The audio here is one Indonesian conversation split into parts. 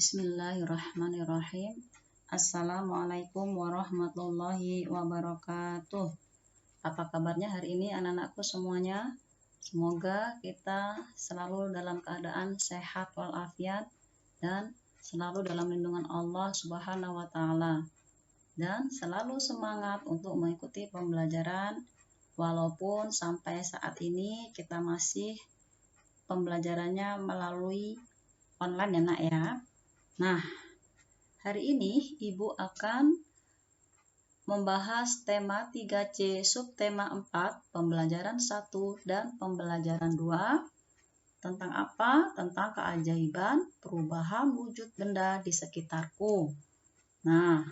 Bismillahirrahmanirrahim. Assalamualaikum warahmatullahi wabarakatuh. Apa kabarnya hari ini anak-anakku semuanya? Semoga kita selalu dalam keadaan sehat walafiat dan selalu dalam lindungan Allah Subhanahu wa taala. Dan selalu semangat untuk mengikuti pembelajaran walaupun sampai saat ini kita masih pembelajarannya melalui online ya nak ya. Nah, hari ini Ibu akan membahas tema 3C subtema 4, pembelajaran 1 dan pembelajaran 2. Tentang apa? Tentang keajaiban perubahan wujud benda di sekitarku. Nah,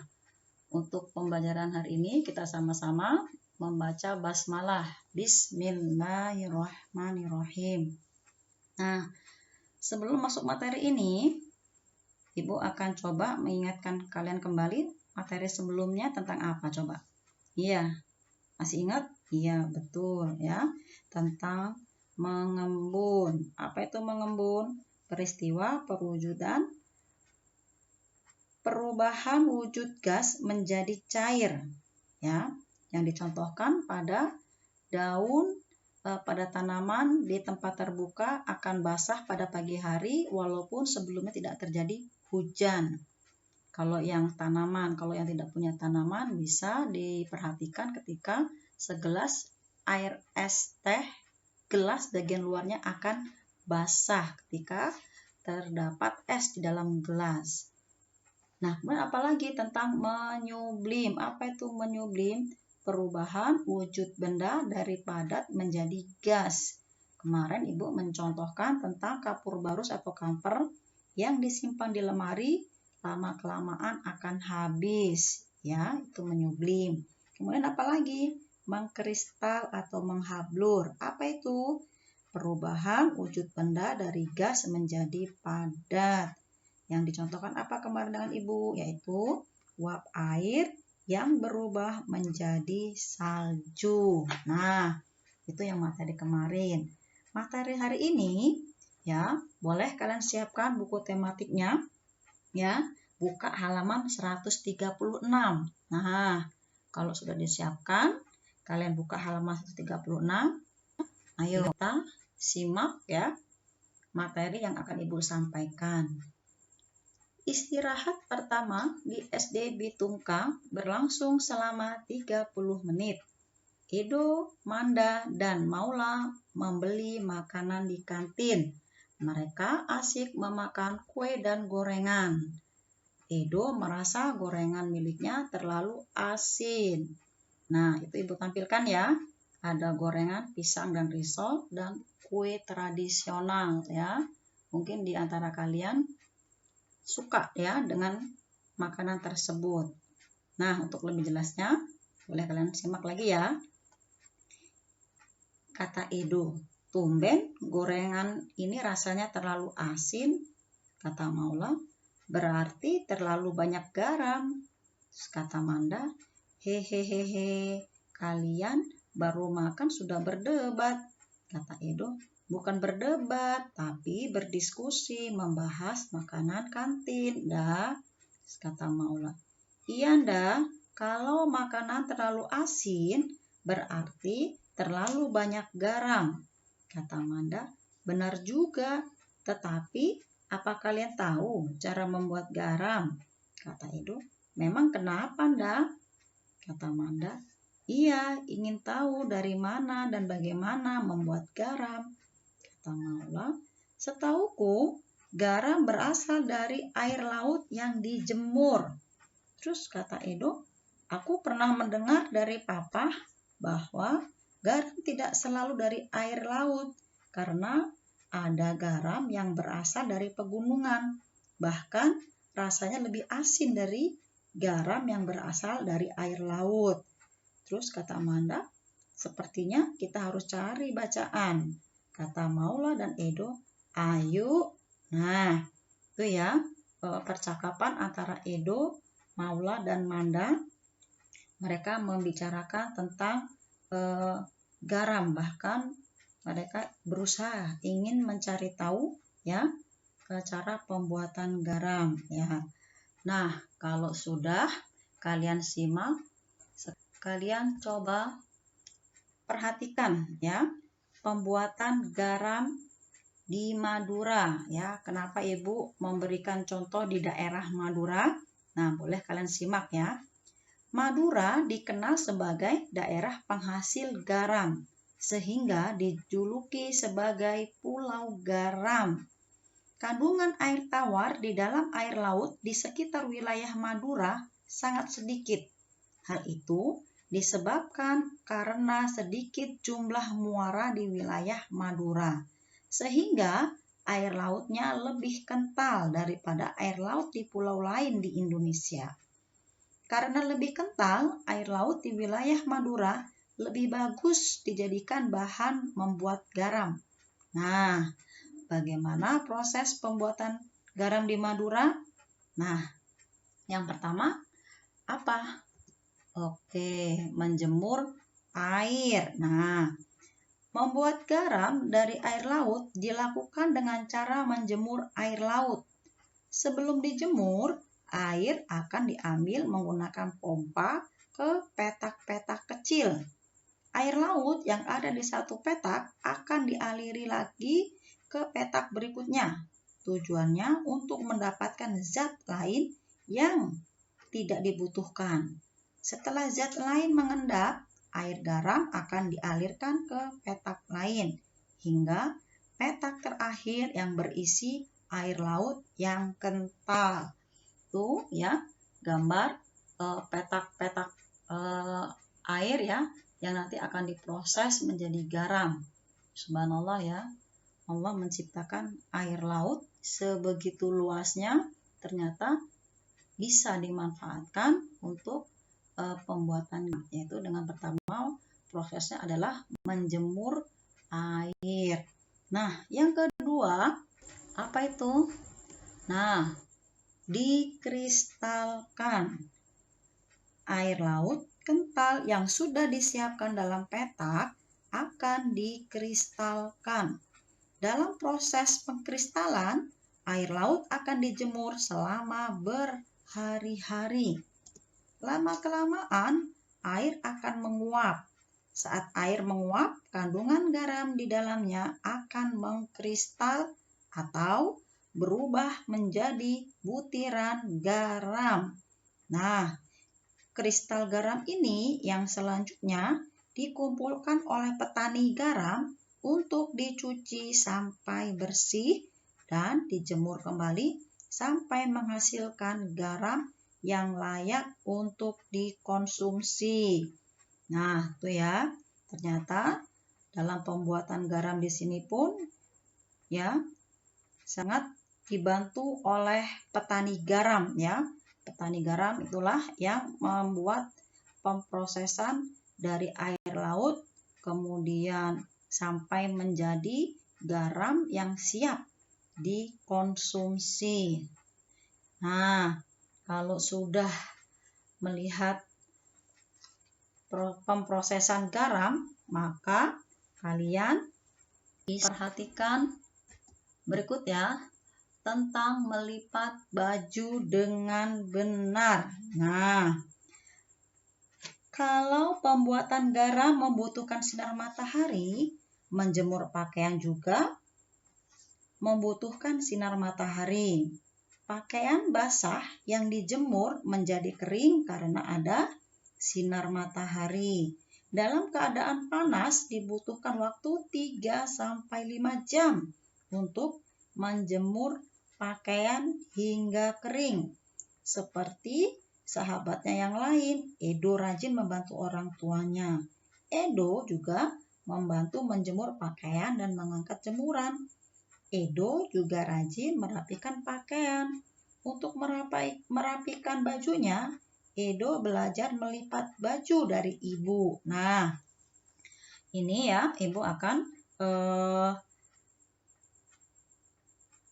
untuk pembelajaran hari ini kita sama-sama membaca basmalah. Bismillahirrahmanirrahim. Nah, sebelum masuk materi ini, Ibu akan coba mengingatkan kalian kembali materi sebelumnya tentang apa coba? Iya, masih ingat? Iya, betul ya. Tentang mengembun. Apa itu mengembun? Peristiwa perwujudan perubahan wujud gas menjadi cair ya, yang dicontohkan pada daun pada tanaman di tempat terbuka akan basah pada pagi hari walaupun sebelumnya tidak terjadi hujan. Kalau yang tanaman, kalau yang tidak punya tanaman bisa diperhatikan ketika segelas air es teh, gelas bagian luarnya akan basah ketika terdapat es di dalam gelas. Nah, kemudian apalagi tentang menyublim. Apa itu menyublim? Perubahan wujud benda dari padat menjadi gas. Kemarin Ibu mencontohkan tentang kapur barus atau kamper yang disimpan di lemari lama-kelamaan akan habis. Ya, itu menyublim. Kemudian apalagi? Mengkristal atau menghablur. Apa itu? Perubahan wujud benda dari gas menjadi padat. Yang dicontohkan apa kemarin dengan Ibu? Yaitu uap air yang berubah menjadi salju. Nah, itu yang materi kemarin. Materi hari ini, ya, boleh kalian siapkan buku tematiknya, ya, buka halaman 136. Nah, kalau sudah disiapkan, kalian buka halaman 136. Ayo kita simak ya materi yang akan Ibu sampaikan. Istirahat pertama di SD Bitungka berlangsung selama 30 menit. Edo, Manda, dan Maula membeli makanan di kantin. Mereka asik memakan kue dan gorengan. Edo merasa gorengan miliknya terlalu asin. Nah, itu Ibu tampilkan ya. Ada gorengan, pisang, dan risol, dan kue tradisional ya. Mungkin di antara kalian suka ya dengan makanan tersebut. Nah, untuk lebih jelasnya, boleh kalian simak lagi ya. Kata Edo, tumben gorengan ini rasanya terlalu asin. Kata Maula, berarti terlalu banyak garam. Kata Manda, hehehehe, kalian baru makan sudah berdebat. Kata Edo, bukan berdebat, tapi berdiskusi membahas makanan kantin, dah. Kata Maula, iya dah, kalau makanan terlalu asin, berarti terlalu banyak garam. Kata Manda, benar juga, tetapi apa kalian tahu cara membuat garam? Kata Edo, memang kenapa dah? Kata Manda, iya, ingin tahu dari mana dan bagaimana membuat garam. Kata Maula, setauku garam berasal dari air laut yang dijemur. Terus kata Edo, aku pernah mendengar dari papa bahwa garam tidak selalu dari air laut karena ada garam yang berasal dari pegunungan. Bahkan rasanya lebih asin dari garam yang berasal dari air laut. Terus kata Amanda, sepertinya kita harus cari bacaan. Kata Maula dan Edo, ayo. Nah, itu ya percakapan antara Edo, Maula, dan Manda. Mereka membicarakan tentang garam, bahkan mereka berusaha ingin mencari tahu ya ke cara pembuatan garam ya. Nah, kalau sudah kalian simak, kalian coba perhatikan ya pembuatan garam di Madura ya. Kenapa Ibu memberikan contoh di daerah Madura? Nah, boleh kalian simak ya. Madura dikenal sebagai daerah penghasil garam sehingga dijuluki sebagai Pulau Garam. Kandungan air tawar di dalam air laut di sekitar wilayah Madura sangat sedikit. Hal itu disebabkan karena sedikit jumlah muara di wilayah Madura, sehingga air lautnya lebih kental daripada air laut di pulau lain di Indonesia. Karena lebih kental, air laut di wilayah Madura lebih bagus dijadikan bahan membuat garam. Nah, bagaimana proses pembuatan garam di Madura? Nah, yang pertama apa? Oke, menjemur air. Nah, membuat garam dari air laut dilakukan dengan cara menjemur air laut. Sebelum dijemur, air akan diambil menggunakan pompa ke petak-petak kecil. Air laut yang ada di satu petak akan dialiri lagi ke petak berikutnya. Tujuannya untuk mendapatkan zat lain yang tidak dibutuhkan. Setelah zat lain mengendap, air garam akan dialirkan ke petak lain hingga petak terakhir yang berisi air laut yang kental. Tuh ya, gambar petak-petak air ya yang nanti akan diproses menjadi garam. Subhanallah ya, Allah menciptakan air laut sebegitu luasnya, ternyata bisa dimanfaatkan untuk pembuatan, yaitu dengan pertama prosesnya adalah menjemur air. Nah, yang kedua apa itu? Nah, dikristalkan. Air laut kental yang sudah disiapkan dalam petak akan dikristalkan. Dalam proses pengkristalan, air laut akan dijemur selama berhari-hari. Lama-kelamaan, air akan menguap. Saat air menguap, kandungan garam di dalamnya akan mengkristal atau berubah menjadi butiran garam. Nah, kristal garam ini yang selanjutnya dikumpulkan oleh petani garam untuk dicuci sampai bersih dan dijemur kembali sampai menghasilkan garam yang layak untuk dikonsumsi. Nah, tuh ya, ternyata dalam pembuatan garam di sini pun ya sangat dibantu oleh petani garam ya. Petani garam itulah yang membuat pemprosesan dari air laut kemudian sampai menjadi garam yang siap dikonsumsi. Nah, kalau sudah melihat pemprosesan garam, maka kalian perhatikan berikut ya tentang melipat baju dengan benar. Nah, kalau pembuatan garam membutuhkan sinar matahari, menjemur pakaian juga membutuhkan sinar matahari. Pakaian basah yang dijemur menjadi kering karena ada sinar matahari. Dalam keadaan panas dibutuhkan waktu 3-5 jam untuk menjemur pakaian hingga kering. Seperti sahabatnya yang lain, Edo rajin membantu orang tuanya. Edo juga membantu menjemur pakaian dan mengangkat jemuran. Edo juga rajin merapikan pakaian. Untuk merapikan bajunya, Edo belajar melipat baju dari ibu. Nah, ini ya, ibu akan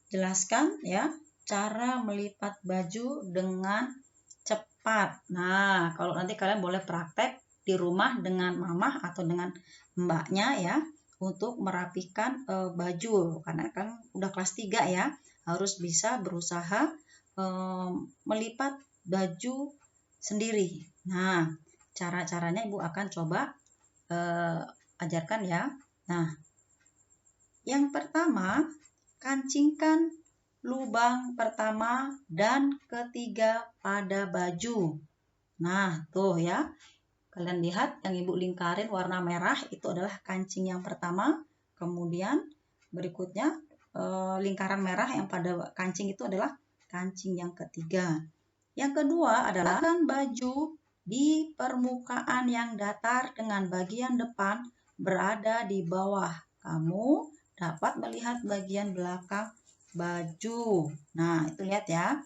jelaskan ya cara melipat baju dengan cepat. Nah, kalau nanti kalian boleh praktek di rumah dengan mamah atau dengan mbaknya ya untuk merapikan baju karena kan udah kelas 3 ya, harus bisa berusaha melipat baju sendiri. Nah, cara-caranya Ibu akan coba ajarkan ya. Nah, yang pertama, kancingkan lubang pertama dan ketiga pada baju. Nah, tuh ya. Kalian lihat yang Ibu lingkarin warna merah itu adalah kancing yang pertama. Kemudian berikutnya lingkaran merah yang pada kancing itu adalah kancing yang ketiga. Yang kedua adalah baju di permukaan yang datar dengan bagian depan berada di bawah. Kamu dapat melihat bagian belakang baju. Nah, itu lihat ya.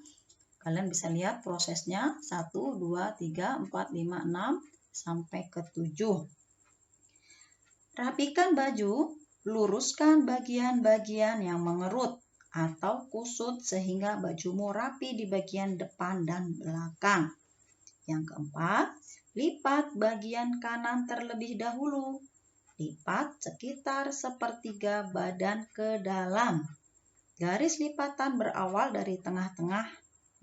Kalian bisa lihat prosesnya 1, 2, 3, 4, 5, 6 sampai ke 7. Rapikan baju, luruskan bagian-bagian yang mengerut atau kusut sehingga bajumu rapi di bagian depan dan belakang. Yang keempat, lipat bagian kanan terlebih dahulu. Lipat sekitar sepertiga badan ke dalam. Garis lipatan berawal dari tengah-tengah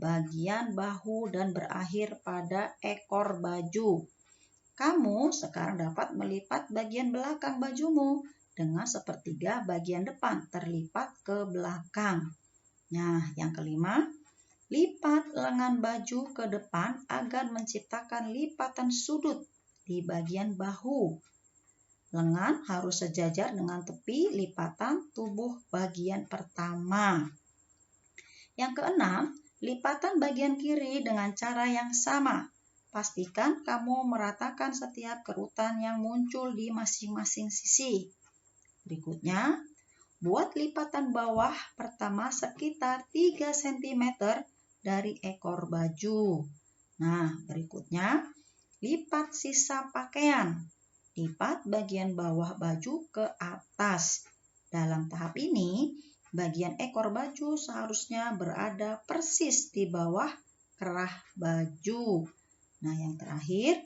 bagian bahu dan berakhir pada ekor baju. Kamu sekarang dapat melipat bagian belakang bajumu dengan sepertiga bagian depan terlipat ke belakang. Nah, yang kelima, lipat lengan baju ke depan agar menciptakan lipatan sudut di bagian bahu. Lengan harus sejajar dengan tepi lipatan tubuh bagian pertama. Yang keenam, lipatan bagian kiri dengan cara yang sama. Pastikan kamu meratakan setiap kerutan yang muncul di masing-masing sisi. Berikutnya, buat lipatan bawah pertama sekitar 3 cm dari ekor baju. Nah, berikutnya, lipat sisa pakaian. Lipat bagian bawah baju ke atas. Dalam tahap ini, bagian ekor baju seharusnya berada persis di bawah kerah baju. Nah, yang terakhir,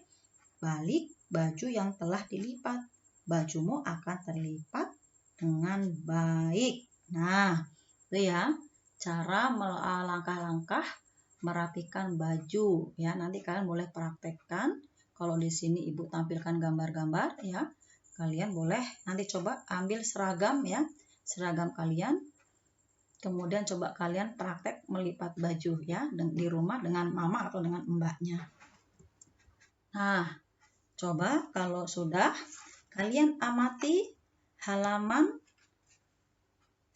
balik baju yang telah dilipat. Bajumu akan terlipat dengan baik. Nah, itu ya cara langkah-langkah merapikan baju ya. Nanti kalian boleh praktekkan. Kalau di sini Ibu tampilkan gambar-gambar ya. Kalian boleh nanti coba ambil seragam ya. Seragam kalian. Kemudian coba kalian praktek melipat baju ya di rumah dengan mama atau dengan mbaknya. Nah, coba kalau sudah, kalian amati halaman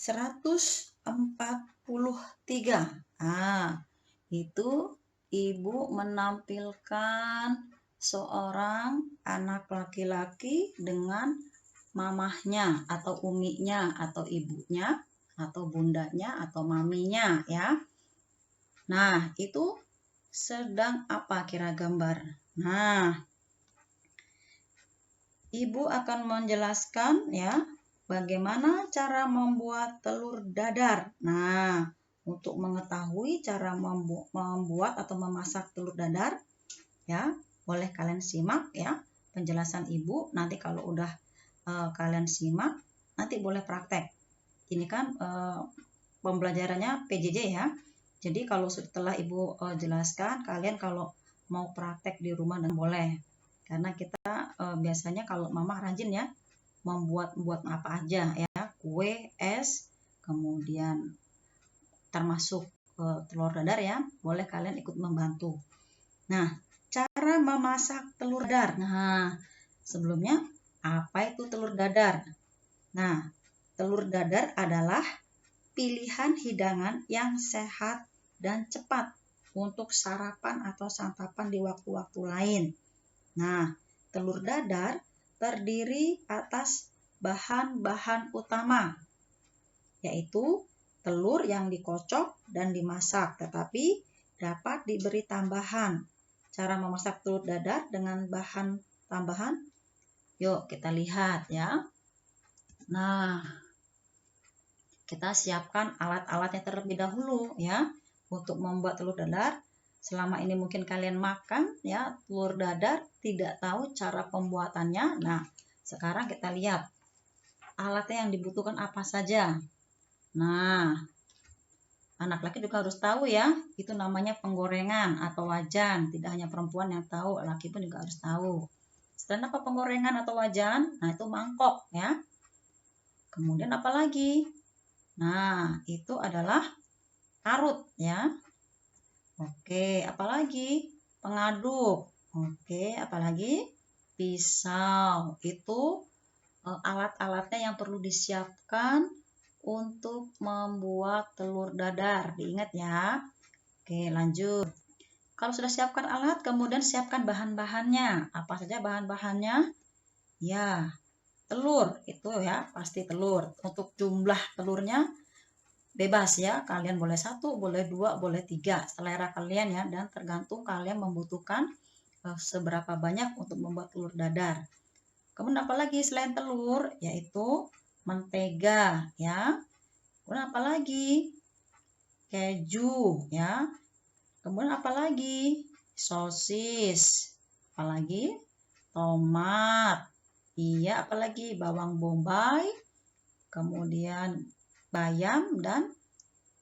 143. Nah, itu Ibu menampilkan seorang anak laki-laki dengan mamahnya atau uminya atau ibunya atau bundanya atau maminya ya. Nah, itu sedang apa kira gambar? Nah, Ibu akan menjelaskan ya bagaimana cara membuat telur dadar. Nah, untuk mengetahui cara membuat atau memasak telur dadar ya, boleh kalian simak ya penjelasan Ibu. Nanti kalau udah kalian simak, nanti boleh praktek. Ini kan pembelajarannya PJJ ya. Jadi kalau setelah Ibu jelaskan, kalian kalau mau praktek di rumah dan boleh. Karena kita biasanya kalau mama rajin ya membuat apa aja ya, kue, es, kemudian termasuk telur dadar ya, boleh kalian ikut membantu. Nah, cara memasak telur dadar. Nah, sebelumnya apa itu telur dadar? Nah, telur dadar adalah pilihan hidangan yang sehat dan cepat untuk sarapan atau santapan di waktu-waktu lain. Nah, telur dadar terdiri atas bahan-bahan utama, yaitu telur yang dikocok dan dimasak, tetapi dapat diberi tambahan. Cara memasak telur dadar dengan bahan tambahan, yuk kita lihat ya. Nah, kita siapkan alat-alatnya terlebih dahulu ya untuk membuat telur dadar. Selama ini mungkin kalian makan ya telur dadar, tidak tahu cara pembuatannya. Nah, sekarang kita lihat alatnya yang dibutuhkan apa saja. Nah, Anak laki juga harus tahu ya, itu namanya penggorengan atau wajan. Tidak hanya perempuan yang tahu, laki pun juga harus tahu. Selain apa penggorengan atau wajan? Nah, itu mangkok ya. Kemudian apa lagi? Nah, itu adalah parut ya. Oke, apalagi? Pengaduk. Oke, apalagi? Pisau. Itu alat-alatnya yang perlu disiapkan untuk membuat telur dadar. Diingat ya. Oke, lanjut. Kalau sudah siapkan alat, kemudian siapkan bahan-bahannya. Apa saja bahan-bahannya? Ya, telur. Itu ya, pasti telur. Untuk jumlah telurnya bebas ya, kalian boleh 1, boleh 2, boleh 3, selera kalian ya, dan tergantung kalian membutuhkan seberapa banyak untuk membuat telur dadar. Kemudian apalagi selain telur, yaitu mentega ya. Kemudian apalagi? Keju ya. Kemudian apalagi? Sosis. Apalagi? Tomat. Iya, apalagi? Bawang bombay. Kemudian bayam, dan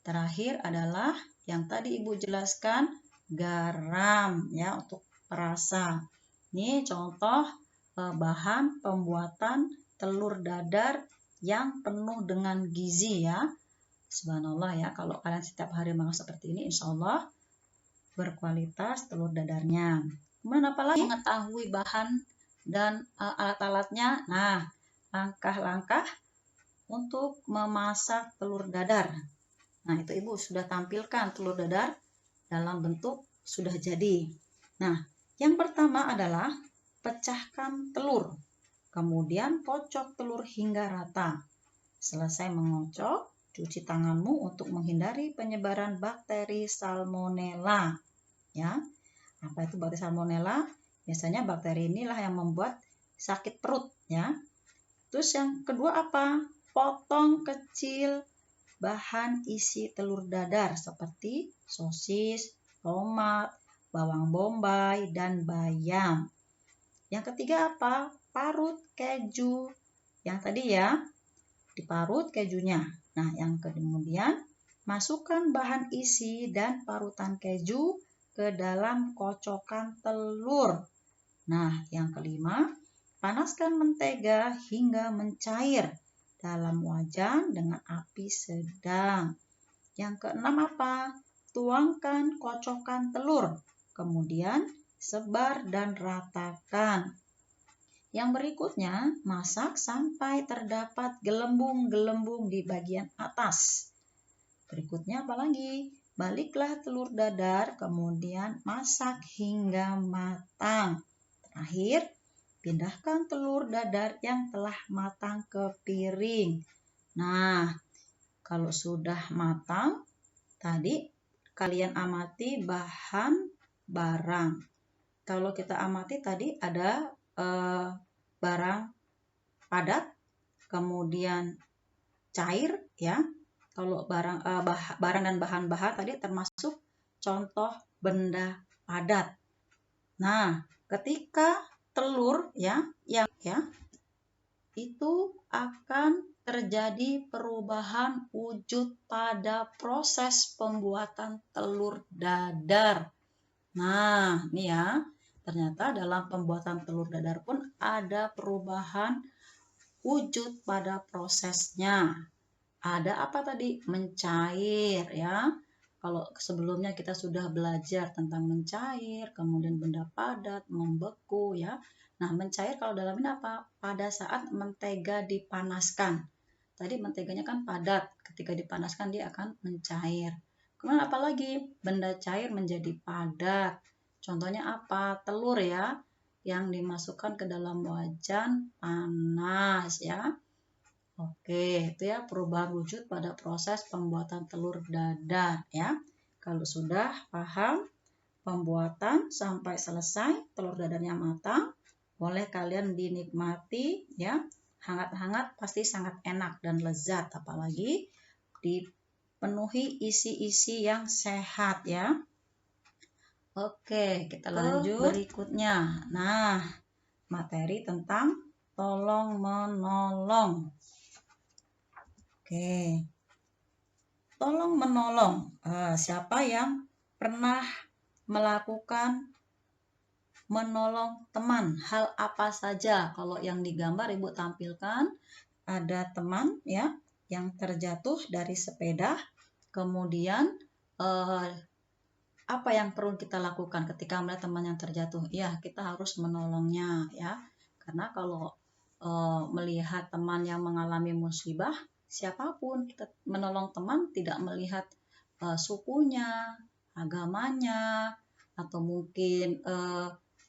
terakhir adalah yang tadi Ibu jelaskan, garam ya, untuk perasa. Ini contoh bahan pembuatan telur dadar yang penuh dengan gizi ya. Subhanallah ya, kalau kalian setiap hari makan seperti ini, insya Allah berkualitas telur dadarnya. Kemudian apalagi? Mengetahui bahan dan alat-alatnya. Nah, langkah-langkah untuk memasak telur dadar. Nah, itu Ibu sudah tampilkan telur dadar dalam bentuk sudah jadi. Nah, yang pertama adalah pecahkan telur. Kemudian kocok telur hingga rata. Selesai mengocok, cuci tanganmu untuk menghindari penyebaran bakteri salmonella. Ya, apa itu bakteri salmonella? Biasanya bakteri inilah yang membuat sakit perut ya. Terus yang kedua apa? Potong kecil bahan isi telur dadar seperti sosis, tomat, bawang bombay, dan bayam. Yang ketiga apa? Parut keju. Yang tadi ya, diparut kejunya. Nah, yang kemudian masukkan bahan isi dan parutan keju ke dalam kocokan telur. Nah, yang kelima, panaskan mentega hingga mencair dalam wajan dengan api sedang. Yang keenam apa? Tuangkan kocokan telur, kemudian sebar dan ratakan. Yang berikutnya, masak sampai terdapat gelembung-gelembung di bagian atas. Berikutnya apa lagi? Baliklah telur dadar, kemudian masak hingga matang. Terakhir, pindahkan telur dadar yang telah matang ke piring. Nah, kalau sudah matang, tadi kalian amati bahan barang. Kalau kita amati tadi ada barang padat, kemudian cair ya. Kalau barang dan bahan-bahan tadi termasuk contoh benda padat. Nah, ketika telur ya itu akan terjadi perubahan wujud pada proses pembuatan telur dadar. Nah, ini ya, ternyata dalam pembuatan telur dadar pun ada perubahan wujud pada prosesnya. Ada apa tadi? Mencair ya. Kalau sebelumnya kita sudah belajar tentang mencair, kemudian benda padat, membeku ya. Nah, mencair kalau dalam ini apa? Pada saat mentega dipanaskan. Tadi menteganya kan padat, ketika dipanaskan dia akan mencair. Kemudian apalagi? Benda cair menjadi padat. Contohnya apa? Telur ya, yang dimasukkan ke dalam wajan panas ya. Oke, itu ya perubahan wujud pada proses pembuatan telur dadar ya. Kalau sudah paham pembuatan sampai selesai telur dadarnya matang, boleh kalian dinikmati ya. Hangat-hangat pasti sangat enak dan lezat, apalagi dipenuhi isi-isi yang sehat ya. Oke, kita lanjut berikutnya. Nah, materi tentang tolong menolong. Oke. tolong menolong. Siapa yang pernah melakukan menolong teman? Hal apa saja? Kalau yang digambar Ibu tampilkan, ada teman ya yang terjatuh dari sepeda, kemudian eh, apa yang perlu kita lakukan ketika melihat teman yang terjatuh? Ya, kita harus menolongnya ya. Karena kalau melihat teman yang mengalami musibah, siapapun kita menolong teman tidak melihat sukunya, agamanya, atau mungkin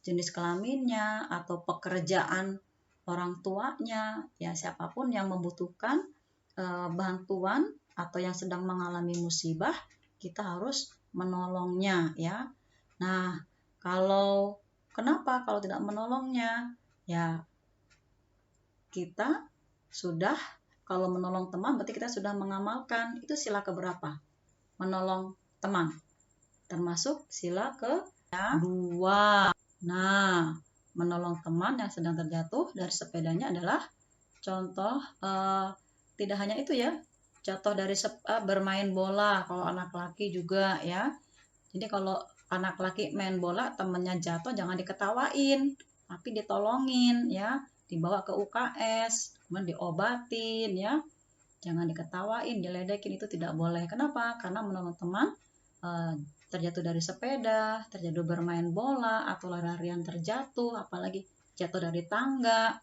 jenis kelaminnya atau pekerjaan orang tuanya, ya siapapun yang membutuhkan bantuan atau yang sedang mengalami musibah, kita harus menolongnya ya. Nah, kenapa kalau tidak menolongnya? Ya, kita sudah kalau menolong teman berarti kita sudah mengamalkan itu sila keberapa? Menolong teman. Termasuk sila kedua. Nah, menolong teman yang sedang terjatuh dari sepedanya adalah contoh tidak hanya itu ya, jatuh dari bermain bola kalau anak laki juga ya. Jadi kalau anak laki main bola temennya jatuh jangan diketawain, tapi ditolongin ya, dibawa ke UKS, kemudian diobatin ya. Jangan diketawain, diledekin, itu tidak boleh. Kenapa? Karena menolong teman terjatuh dari sepeda, terjatuh bermain bola atau lari-larian terjatuh, apalagi jatuh dari tangga,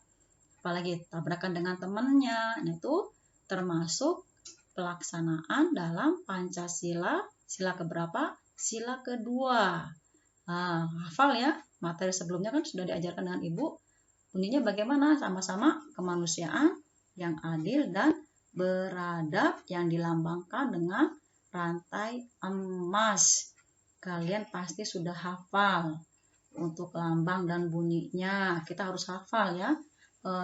apalagi tabrakan dengan temannya. Nah, itu termasuk pelaksanaan dalam Pancasila. Sila keberapa? Sila kedua. Nah, hafal ya, materi sebelumnya kan sudah diajarkan dengan Ibu. Bunyinya bagaimana? Sama-sama kemanusiaan yang adil dan beradab yang dilambangkan dengan rantai emas. Kalian pasti sudah hafal untuk lambang dan bunyinya. Kita harus hafal ya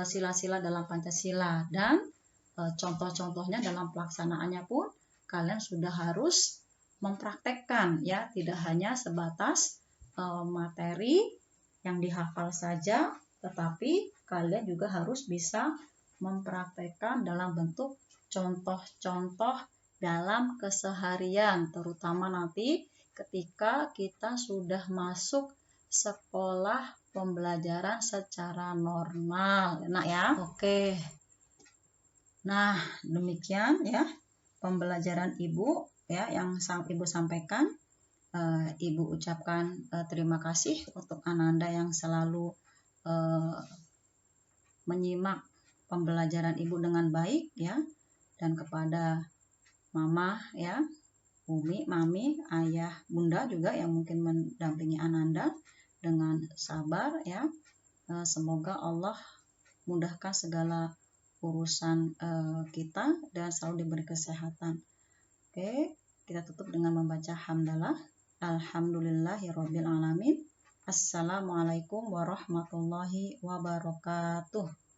sila-sila dalam Pancasila, dan contoh-contohnya dalam pelaksanaannya pun kalian sudah harus mempraktekkan ya, tidak hanya sebatas materi yang dihafal saja, tetapi kalian juga harus bisa mempraktekkan dalam bentuk contoh-contoh dalam keseharian, terutama nanti ketika kita sudah masuk sekolah pembelajaran secara normal. Enak ya? Oke. Nah, demikian ya pembelajaran Ibu ya yang Ibu sampaikan. Ibu ucapkan terima kasih untuk Ananda yang selalu menyimak pembelajaran Ibu dengan baik ya, dan kepada Mama ya, Umi, Mami, Ayah, Bunda juga yang mungkin mendampingi Ananda dengan sabar ya. Semoga Allah mudahkan segala urusan kita dan selalu diberi kesehatan. Oke, kita tutup dengan membaca hamdalah. Alhamdulillahirabbil alamin. Assalamualaikum warahmatullahi wabarakatuh.